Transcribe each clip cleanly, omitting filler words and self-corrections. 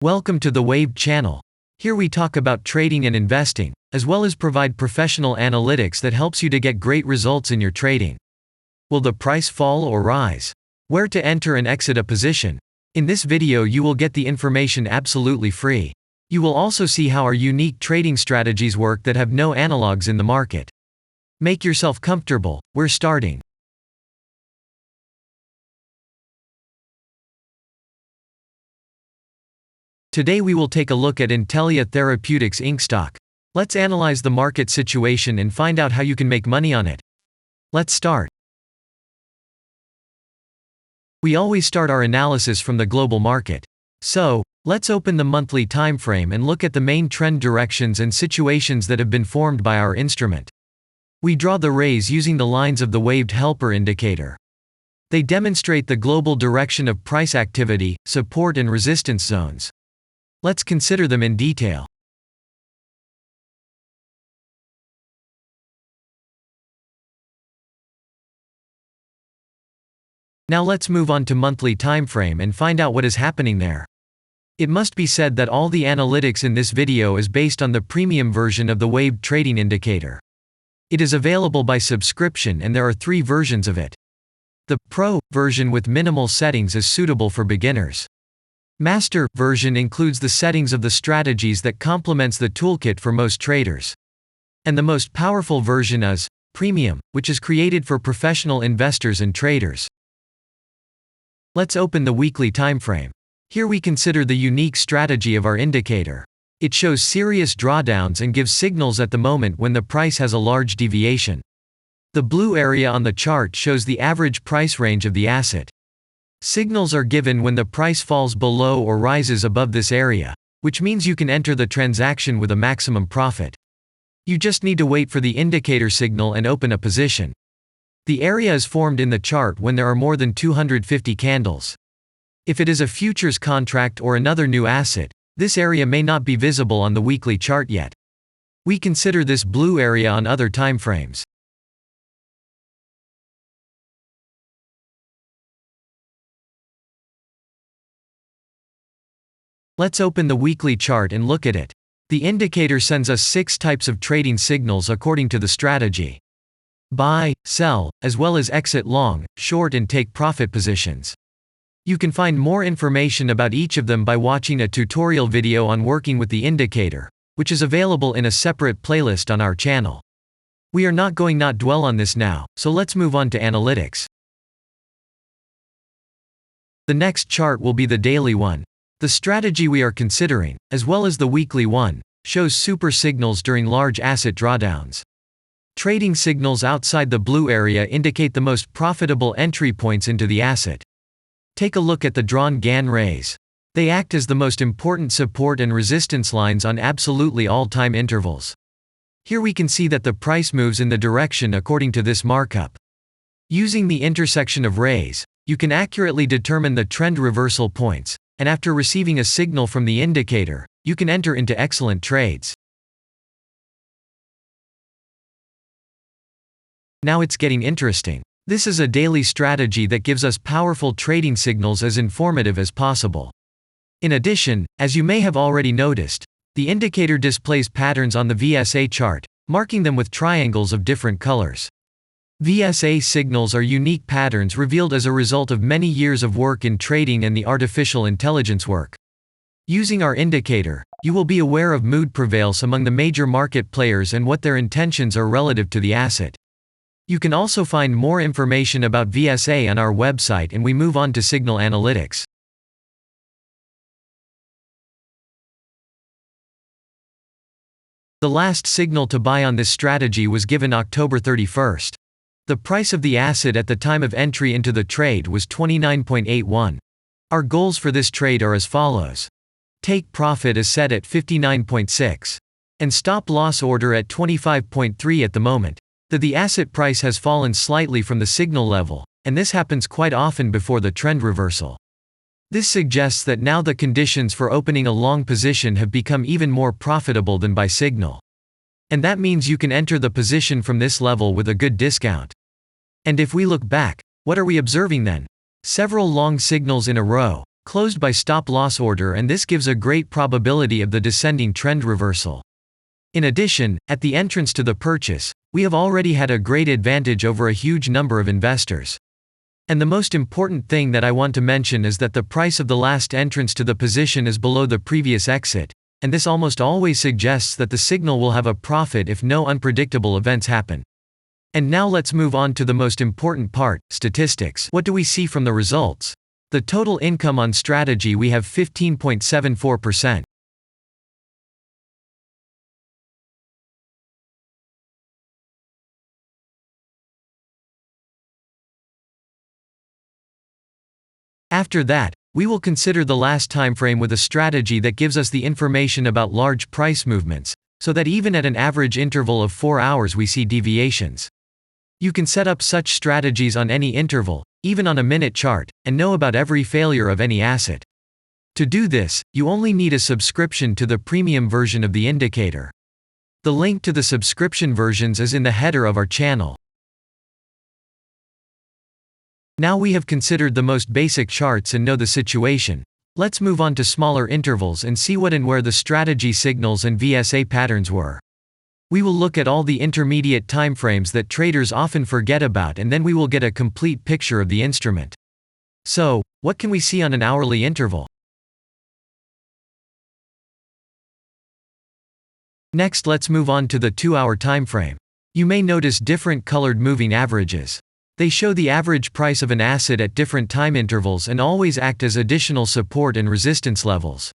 Welcome to the Waved channel. Here we talk about trading and investing, as well as provide professional analytics that helps you to get great results in your trading. Will the price fall or rise? Where to enter and exit a position? In this video you will get the information absolutely free. You will also see how our unique trading strategies work that have no analogs in the market. Make yourself comfortable, we're starting. Today we will take a look at Intellia Therapeutics Inc. stock. Let's analyze the market situation and find out how you can make money on it. Let's start. We always start our analysis from the global market. So, let's open the monthly time frame and look at the main trend directions and situations that have been formed by our instrument. We draw the rays using the lines of the waved helper indicator. They demonstrate the global direction of price activity, support and resistance zones. Let's consider them in detail. Now let's move on to monthly time frame and find out what is happening there. It must be said that all the analytics in this video is based on the premium version of the waved trading indicator. It is available by subscription and there are 3 versions of it. The Pro version with minimal settings is suitable for beginners. Master version includes the settings of the strategies that complements the toolkit for most traders. And the most powerful version is Premium, which is created for professional investors and traders. Let's open the weekly time frame. Here we consider the unique strategy of our indicator. It shows serious drawdowns and gives signals at the moment when the price has a large deviation. The blue area on the chart shows the average price range of the asset. Signals are given when the price falls below or rises above this area, which means you can enter the transaction with a maximum profit. You just need to wait for the indicator signal and open a position. The area is formed in the chart when there are more than 250 candles. If it is a futures contract or another new asset, this area may not be visible on the weekly chart yet. We consider this blue area on other time frames. Let's open the weekly chart and look at it. The indicator sends us 6 types of trading signals according to the strategy. Buy, sell, as well as exit long, short and take profit positions. You can find more information about each of them by watching a tutorial video on working with the indicator, which is available in a separate playlist on our channel. We are not going to dwell on this now, so let's move on to analytics. The next chart will be the daily one. The strategy we are considering, as well as the weekly one, shows super signals during large asset drawdowns. Trading signals outside the blue area indicate the most profitable entry points into the asset. Take a look at the drawn Gann rays. They act as the most important support and resistance lines on absolutely all time intervals. Here we can see that the price moves in the direction according to this markup. Using the intersection of rays, you can accurately determine the trend reversal points, and after receiving a signal from the indicator, you can enter into excellent trades. Now it's getting interesting. This is a daily strategy that gives us powerful trading signals as informative as possible. In addition, as you may have already noticed, the indicator displays patterns on the VSA chart, marking them with triangles of different colors. VSA signals are unique patterns revealed as a result of many years of work in trading and the artificial intelligence work. Using our indicator, you will be aware of mood prevails among the major market players and what their intentions are relative to the asset. You can also find more information about VSA on our website, and we move on to signal analytics. The last signal to buy on this strategy was given October 31st. The price of the asset at the time of entry into the trade was 29.81. Our goals for this trade are as follows. Take profit is set at 59.6. And stop loss order at 25.3 at the moment. The asset price has fallen slightly from the signal level, and this happens quite often before the trend reversal. This suggests that now the conditions for opening a long position have become even more profitable than by signal. And that means you can enter the position from this level with a good discount. And if we look back, what are we observing then? Several long signals in a row, closed by stop-loss order, and this gives a great probability of the descending trend reversal. In addition, at the entrance to the purchase, we have already had a great advantage over a huge number of investors. And the most important thing that I want to mention is that the price of the last entrance to the position is below the previous exit, and this almost always suggests that the signal will have a profit if no unpredictable events happen. And now let's move on to the most important part, statistics. What do we see from the results? The total income on strategy, we have 15.74%. After that, we will consider the last time frame with a strategy that gives us the information about large price movements, so that even at an average interval of 4 hours we see deviations. You can set up such strategies on any interval, even on a minute chart, and know about every failure of any asset. To do this, you only need a subscription to the premium version of the indicator. The link to the subscription versions is in the header of our channel. Now we have considered the most basic charts and know the situation. Let's move on to smaller intervals and see what and where the strategy signals and VSA patterns were. We will look at all the intermediate timeframes that traders often forget about, and then we will get a complete picture of the instrument. So, what can we see on an hourly interval? Next, let's move on to the 2-hour timeframe. You may notice different colored moving averages. They show the average price of an asset at different time intervals and always act as additional support and resistance levels.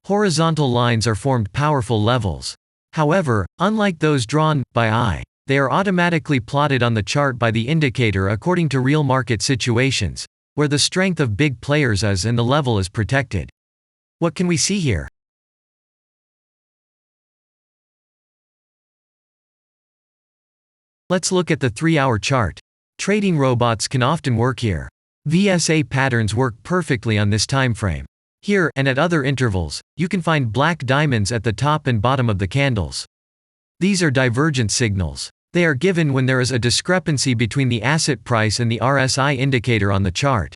Horizontal lines are formed powerful levels. However, unlike those drawn by eye, they are automatically plotted on the chart by the indicator according to real market situations, where the strength of big players is and the level is protected. What can we see here? Let's look at the 3-hour chart. Trading robots can often work here. VSA patterns work perfectly on this time frame. Here, and at other intervals, you can find black diamonds at the top and bottom of the candles. These are divergence signals. They are given when there is a discrepancy between the asset price and the RSI indicator on the chart.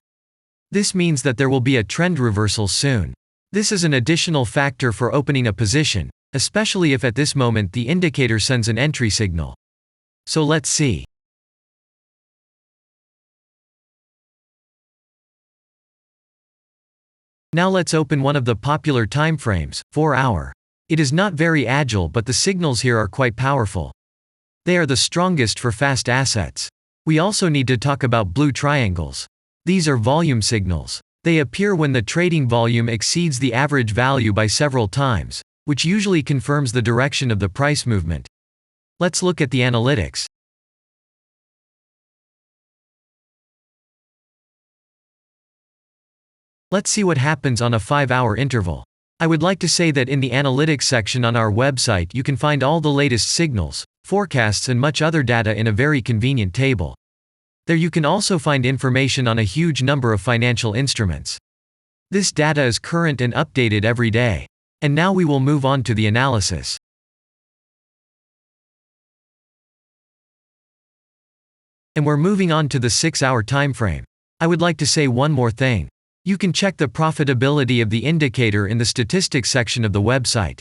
This means that there will be a trend reversal soon. This is an additional factor for opening a position, especially if at this moment the indicator sends an entry signal. So let's see. Now let's open one of the popular timeframes, 4-hour. It is not very agile, but the signals here are quite powerful. They are the strongest for fast assets. We also need to talk about blue triangles. These are volume signals. They appear when the trading volume exceeds the average value by several times, which usually confirms the direction of the price movement. Let's look at the analytics. Let's see what happens on a 5-hour interval. I would like to say that in the analytics section on our website you can find all the latest signals, forecasts and much other data in a very convenient table. There you can also find information on a huge number of financial instruments. This data is current and updated every day. And now we will move on to the analysis. And we're moving on to the 6-hour timeframe. I would like to say one more thing. You can check the profitability of the indicator in the statistics section of the website.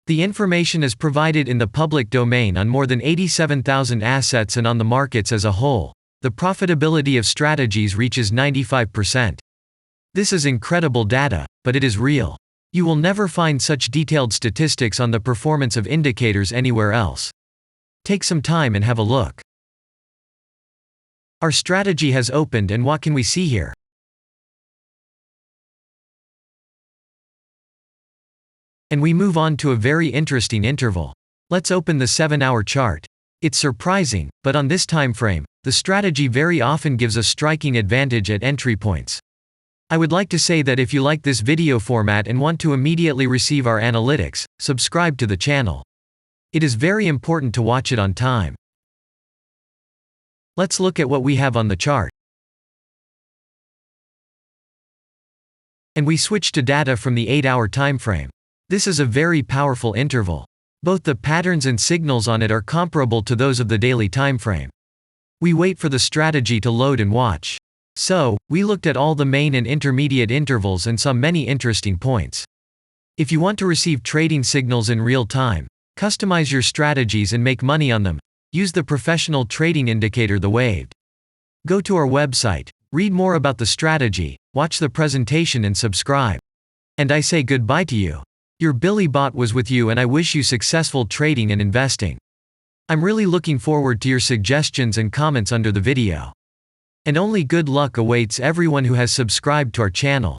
The information is provided in the public domain on more than 87,000 assets, and on the markets as a whole, the profitability of strategies reaches 95%. This is incredible data, but it is real. You will never find such detailed statistics on the performance of indicators anywhere else. Take some time and have a look. Our strategy has opened, and what can we see here? And we move on to a very interesting interval. Let's open the 7-hour chart. It's surprising, but on this time frame, the strategy very often gives a striking advantage at entry points. I would like to say that if you like this video format and want to immediately receive our analytics, subscribe to the channel. It is very important to watch it on time. Let's look at what we have on the chart. And we switch to data from the 8-hour time frame. This is a very powerful interval. Both the patterns and signals on it are comparable to those of the daily time frame. We wait for the strategy to load and watch. So, we looked at all the main and intermediate intervals and saw many interesting points. If you want to receive trading signals in real time, customize your strategies and make money on them, use the professional trading indicator, the waved. Go to our website, read more about the strategy, watch the presentation and subscribe. And I say goodbye to you. Your Billy Bot was with you, and I wish you successful trading and investing. I'm really looking forward to your suggestions and comments under the video. And only good luck awaits everyone who has subscribed to our channel.